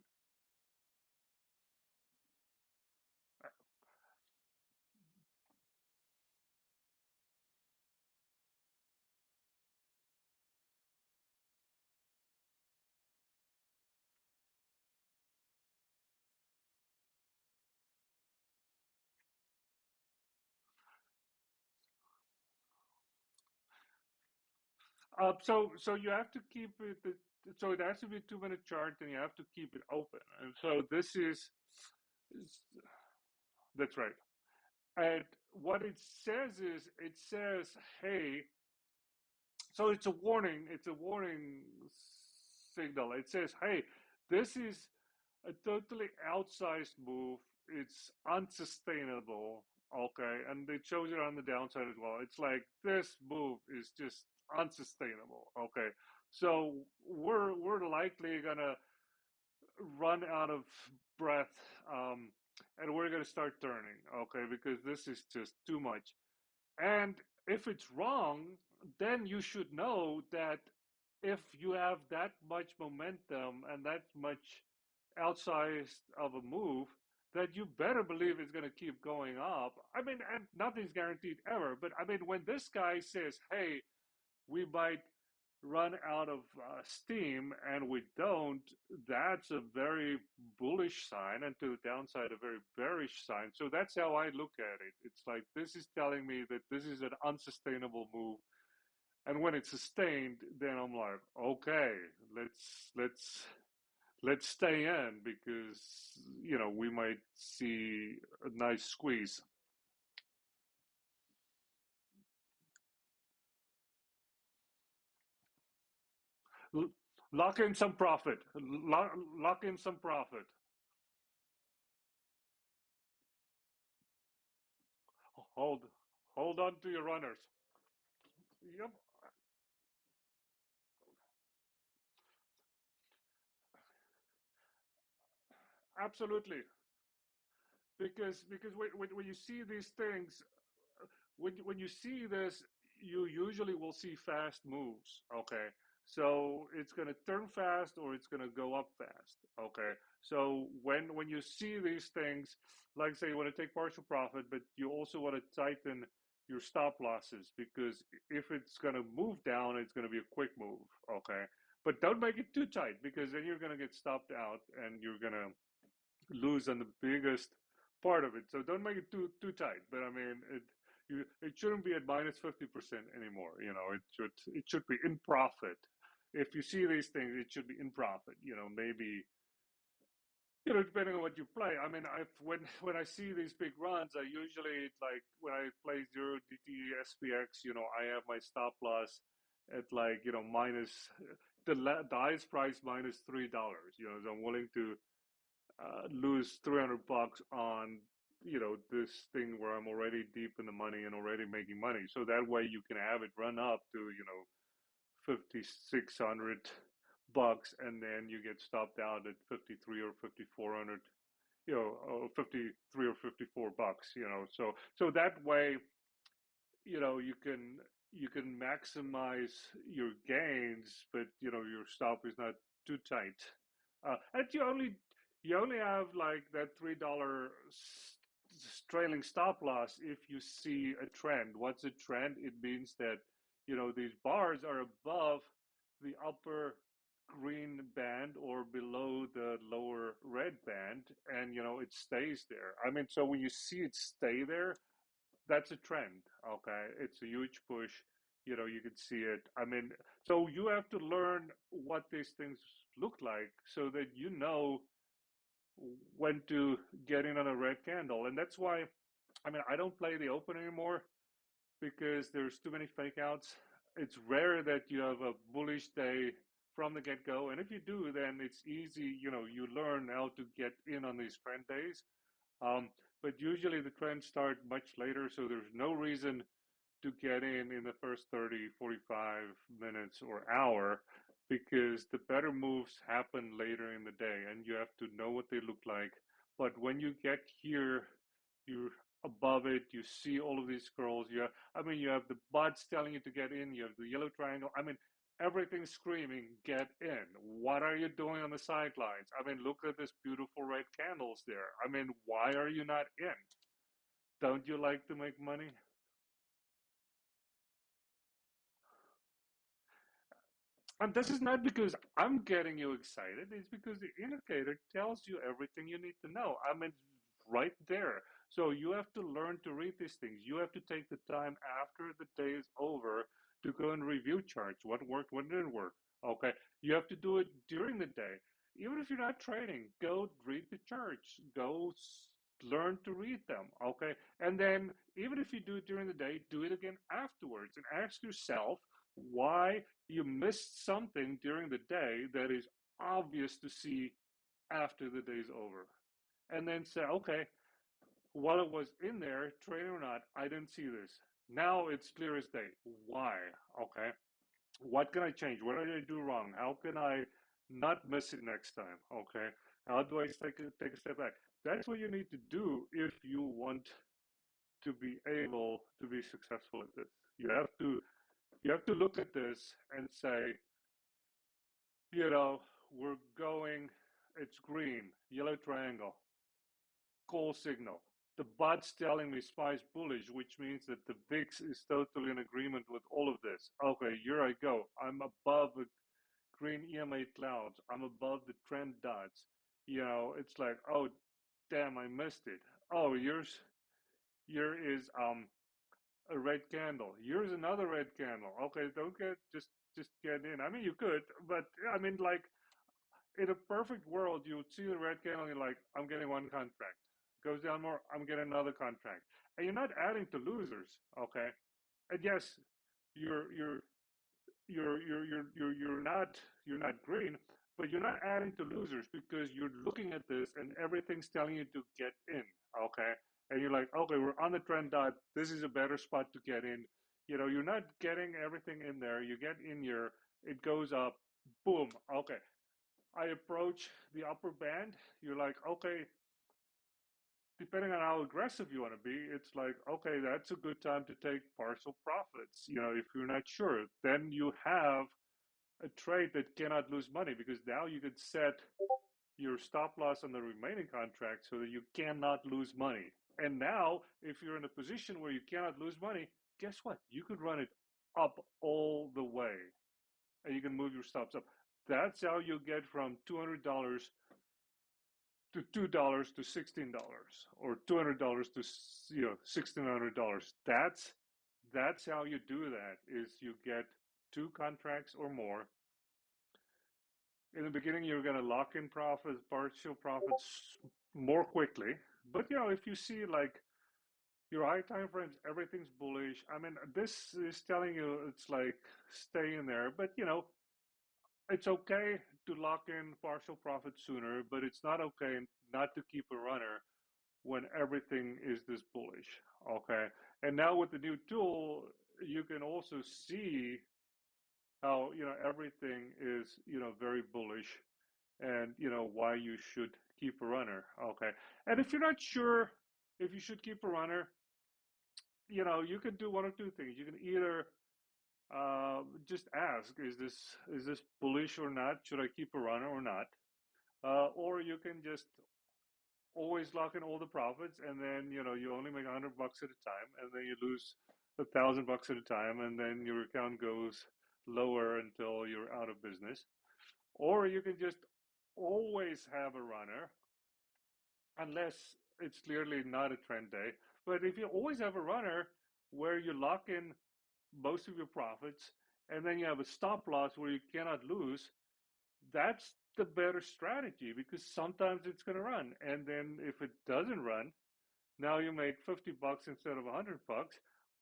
So you have to keep it. So it has to be a 2 minute chart, and you have to keep it open. And so this is that's right. And what it says is, it says, hey, so it's a warning. It's a warning signal. It says, hey, this is a totally outsized move. It's unsustainable. okay, and it shows it on the downside as well. It's like this move is just unsustainable, okay. So we're likely gonna run out of breath, and we're gonna start turning, okay, because this is just too much. And if it's wrong, then you should know that if you have that much momentum and that much outsized of a move, that you better believe it's going to keep going up. I mean, and nothing's guaranteed ever, but I mean, when this guy says, hey, we might run out of steam and we don't, that's a very bullish sign, and to the downside, a very bearish sign. So that's how I look at it. It's like this is telling me that this is an unsustainable move. And when it's sustained, then I'm like, okay, let's stay in because we might see a nice squeeze. Lock in some profit. Lock in some profit. Hold hold on to your runners. Yep, absolutely. Because when you see these things, when you see this, you usually will see fast moves. Okay, so it's going to turn fast or it's going to go up fast. Okay, so when you see these things, like say you want to take partial profit, but you also want to tighten your stop losses because if it's going to move down, it's going to be a quick move. Okay, but don't make it too tight because then you're going to get stopped out and you're going to lose on the biggest part of it. So don't make it too tight. But I mean, it shouldn't be at -50% anymore. It should be in profit. If you see these things, it should be in profit. Maybe depending on what you play. I mean, when I see these big runs, I usually like when I play zero DT SPX. I have my stop loss at like minus the highest price -$3. So I'm willing to lose $300 on this thing where I'm already deep in the money and already making money. So that way you can have it run up to 5,600 bucks, and then you get stopped out at 53 or 5,400, or 53 or 54 bucks. So that way you can maximize your gains, but your stop is not too tight. And you only have like that $3 trailing stop loss if you see a trend. What's a trend? It means that these bars are above the upper green band or below the lower red band, and it stays there. I mean, so when you see it stay there, that's a trend. Okay, it's a huge push. You can see it. I mean, so you have to learn what these things look like so that you know when to get in on a red candle. And that's why, I mean, I don't play the open anymore because there's too many fake outs. It's rare that you have a bullish day from the get go. And if you do, then it's easy. You learn how to get in on these trend days. But usually the trends start much later, so there's no reason to get in the first 30, 45 minutes or hour because the better moves happen later in the day and you have to know what they look like. But when you get here, you're above it, you see all of these scrolls. You have the buds telling you to get in, you have the yellow triangle. I mean, everything's screaming, get in. What are you doing on the sidelines? I mean, look at this beautiful red candles there. I mean, why are you not in? Don't you like to make money? And this is not because I'm getting you excited. It's because the indicator tells you everything you need to know. I mean, right there. So you have to learn to read these things. You have to take the time after the day is over to go and review charts. What worked, what didn't work. Okay. You have to do it during the day. Even if you're not trading, go read the charts. Learn to read them. Okay. And then even if you do it during the day, do it again afterwards and ask yourself why you missed something during the day that is obvious to see after the day's over. And then say, okay, while it was in there, trading or not, I didn't see this. Now it's clear as day. Why? Okay. What can I change? What did I do wrong? How can I not miss it next time? Okay. How do I take a step back? That's what you need to do if you want to be able to be successful at this. You have to look at this and say, you know, we're going, it's green, yellow triangle, call signal. The bot's telling me SPY's bullish, which means that the VIX is totally in agreement with all of this. Okay, here I go. I'm above the green EMA clouds. I'm above the trend dots. It's like, oh, damn, I missed it. Oh, here is a red candle. Here's another red candle. Okay, don't get just get in. I mean, you could, but I mean, like in a perfect world, you would see the red candle. And you're like, I'm getting one contract. Goes down more. I'm getting another contract, and you're not adding to losers. Okay, and yes, you're you're not green, but you're not adding to losers because you're looking at this and everything's telling you to get in. Okay, and you're like, okay, we're on the trend dot. This is a better spot to get in. You're not getting everything in there. You get in here, it goes up, boom. Okay, I approach the upper band. You're like, okay, depending on how aggressive you want to be, it's like, okay, that's a good time to take partial profits. If you're not sure, then you have a trade that cannot lose money because now you could set your stop loss on the remaining contract so that you cannot lose money. And now, if you're in a position where you cannot lose money, guess what? You could run it up all the way and you can move your stops up. That's how you get from $200 to $2 to $16 or $200 to $1,600. That's how you do that is you get two contracts or more. In the beginning, you're going to lock in profits, partial profits more quickly. But if you see like your high time frames, everything's bullish. I mean, this is telling you it's like stay in there. But it's okay to lock in partial profits sooner, but it's not okay not to keep a runner when everything is this bullish. Okay, and now with the new tool, you can also see how everything is very bullish and why you should keep a runner. Okay, and if you're not sure if you should keep a runner, you can do one of two things. You can either just ask, is this bullish or not? Should I keep a runner or not? Or you can just always lock in all the profits, and then you only make $100 at a time, and then you lose $1,000 at a time, and then your account goes lower until you're out of business. Or you can just always have a runner unless it's clearly not a trend day. But if you always have a runner where you lock in most of your profits and then you have a stop loss where you cannot lose, that's the better strategy because sometimes it's going to run. And then if it doesn't run, now you make $50 instead of $100,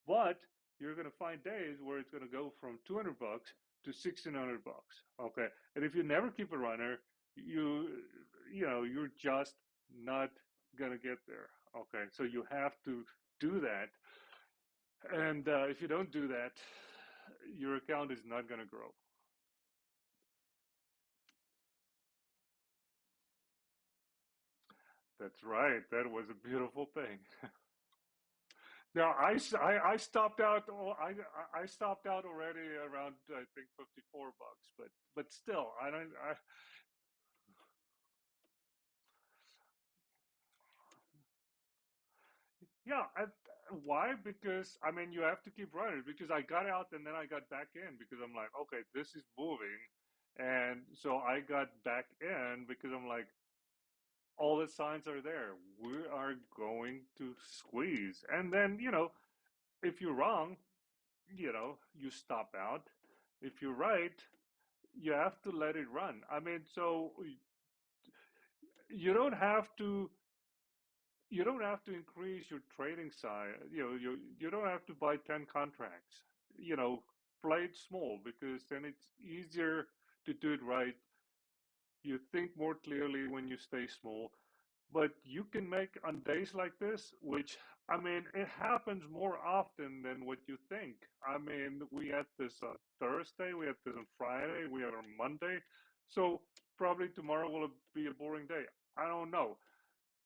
but you're going to find days where it's going to go from $200 to $1,600. Okay, and if you never keep a runner, you're just not going to get there. Okay, so you have to do that, and if you don't do that, your account is not going to grow. That's right. That was a beautiful thing. Now I stopped out. I stopped out already around I think $54, but still I don't. Yeah. Why? Because I mean you have to keep running. Because I got out and then I got back in because I'm like, okay, this is moving, and so I got back in because I'm like, all the signs are there. We are going to squeeze, and then if you're wrong, you stop out. If you're right, you have to let it run. I mean, so you don't have to you don't have to increase your trading size. You don't have to buy 10 contracts. Play it small because then it's easier to do it right. You think more clearly when you stay small. But you can make on days like this, which I mean, it happens more often than what you think. I mean, we had this on Thursday, we had this on Friday, we had on Monday. So probably tomorrow will be a boring day. I don't know.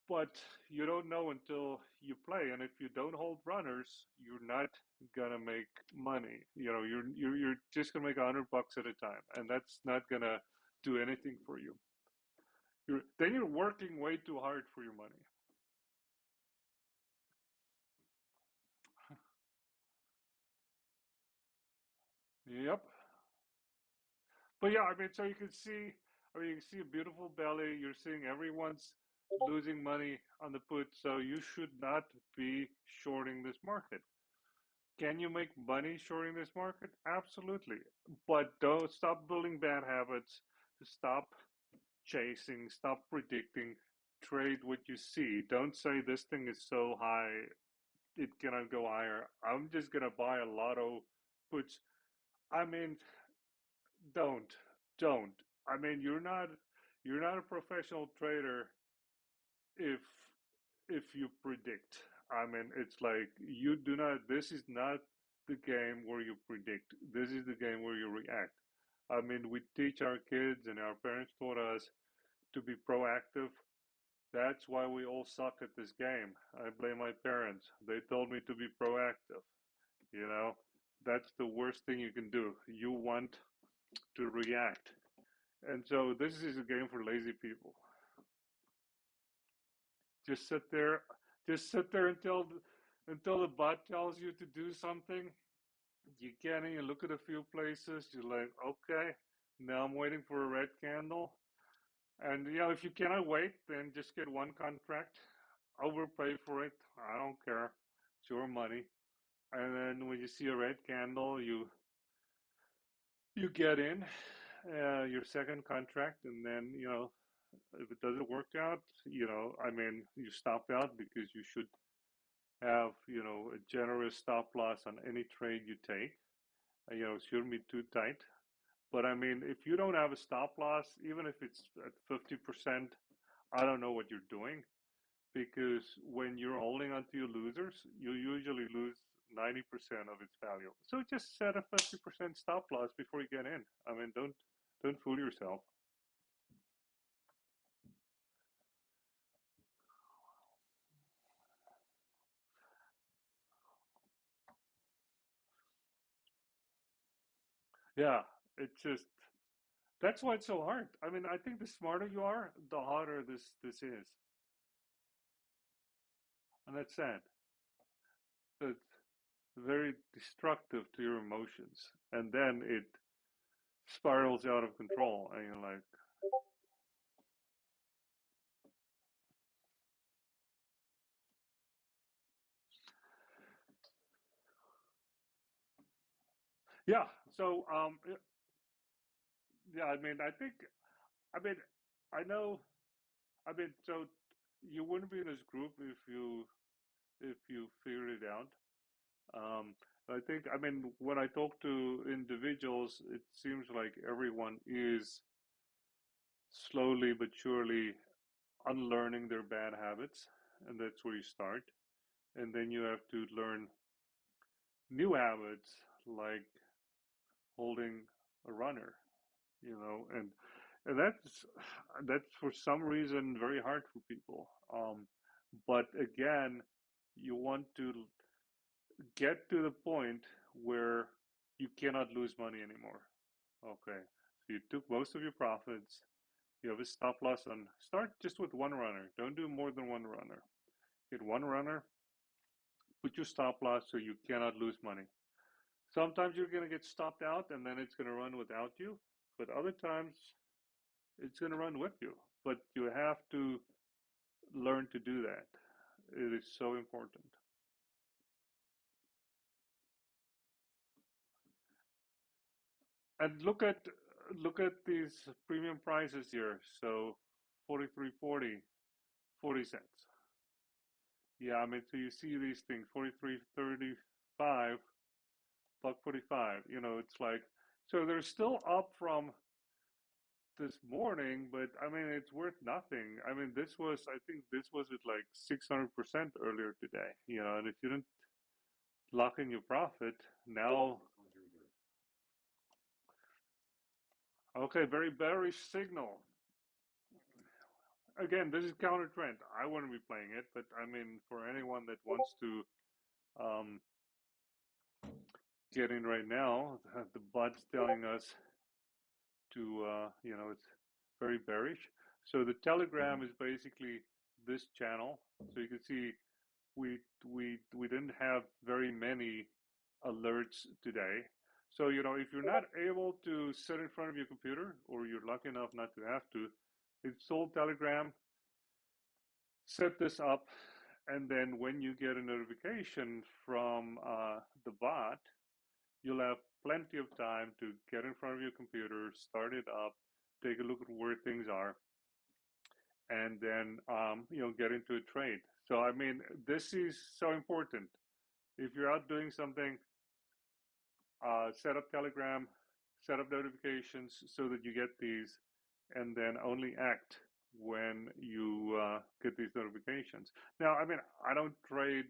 But you don't know until you play. And if you don't hold runners, you're not gonna make money. You know, you're just gonna make $100 at a time, and that's not gonna do anything for you. Then you're working way too hard for your money. Yep. But yeah, I mean, so you can see, I mean, you can see a beautiful belly. You're seeing everyone's losing money on the put, so you should not be shorting this market. Can you make money shorting this market? Absolutely. But don't stop building bad habits. Stop chasing, stop predicting. Trade what you see. Don't say this thing is so high, it cannot go higher. I'm just gonna buy a lotto puts. I mean, don't, don't. I mean, you're not a professional trader if you predict. I mean, it's like you do not. This is not the game where you predict. This is the game where you react. I mean, we teach our kids, and our parents taught us to be proactive. That's why we all suck at this game. I blame my parents. They told me to be proactive. You know, that's the worst thing you can do. You want to react. And so this is a game for lazy people. Just sit there, just sit there until the bot tells you to do something. You get in, you look at a few places, you're like, okay, now I'm waiting for a red candle. And if you cannot wait, then just get one contract, overpay for it. I don't care. It's your money. And then when you see a red candle, you get in your second contract, and then if it doesn't work out, I mean, you stop out because you should have, a generous stop loss on any trade you take. It shouldn't be too tight. But I mean, if you don't have a stop loss, even if it's at 50%, I don't know what you're doing because when you're holding onto your losers, you usually lose 90% of its value. So just set a 50% stop loss before you get in. I mean, don't fool yourself. Yeah, it's just that's why it's so hard. I mean, I think the smarter you are, the harder this is, and that's sad. So it's very destructive to your emotions, and then it spirals out of control, and you're like, yeah. So, yeah. I mean, I mean, I know. I mean, so you wouldn't be in this group if you figured it out. Um, I think. I mean, when I talk to individuals, it seems like everyone is slowly but surely unlearning their bad habits, and that's where you start. And then you have to learn new habits like holding a runner, and that's for some reason very hard for people. But again, you want to get to the point where you cannot lose money anymore. Okay, so you took most of your profits. You have a stop loss on. Start just with one runner. Don't do more than one runner. Get one runner. Put your stop loss so you cannot lose money. Sometimes you're going to get stopped out and then it's going to run without you, but other times it's going to run with you. But you have to learn to do that. It is so important. And look at these premium prices here. So 43.40, 40 cents. Yeah, I mean, so you see these things 43.35, buck 45. It's like so they're still up from this morning, but I mean, it's worth nothing. I mean, I think this was at like 600% earlier today, and if you didn't lock in your profit, now, okay, very bearish signal. Again, this is counter trend. I wouldn't be playing it, but I mean, for anyone that wants to um, get in right now, the bud's telling us to, it's very bearish. So the Telegram is basically this channel. So you can see we didn't have very many alerts today. So if you're not able to sit in front of your computer, or you're lucky enough not to have to, install Telegram, set this up, and then when you get a notification from the bot, you'll have plenty of time to get in front of your computer, start it up, take a look at where things are, and then get into a trade. So I mean, this is so important. If you're out doing something, set up Telegram, set up notifications so that you get these, and then only act when you get these notifications. Now, I mean, I don't trade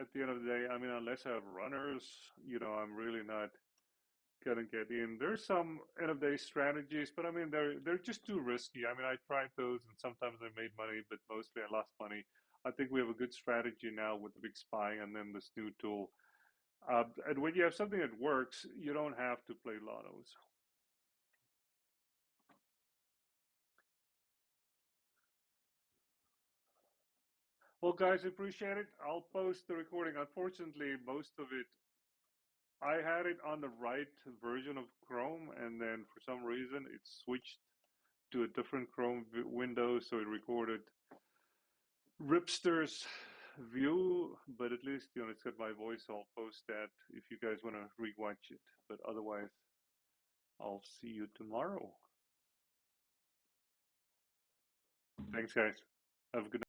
at the end of the day. I mean, unless I have runners, I'm really not gonna get in. There's some end of day strategies, but I mean, they're just too risky. I mean, I tried those, and sometimes I made money, but mostly I lost money. I think we have a good strategy now with the big spy and then this new tool. And when you have something that works, you don't have to play lottos. Well, guys, appreciate it. I'll post the recording. Unfortunately, most of it, I had it on the right version of Chrome, and then for some reason it switched to a different Chrome window, so it recorded Ripster's view, but at least it's got my voice. So I'll post that if you guys want to rewatch it. But otherwise, I'll see you tomorrow. Thanks, guys. Have a good night.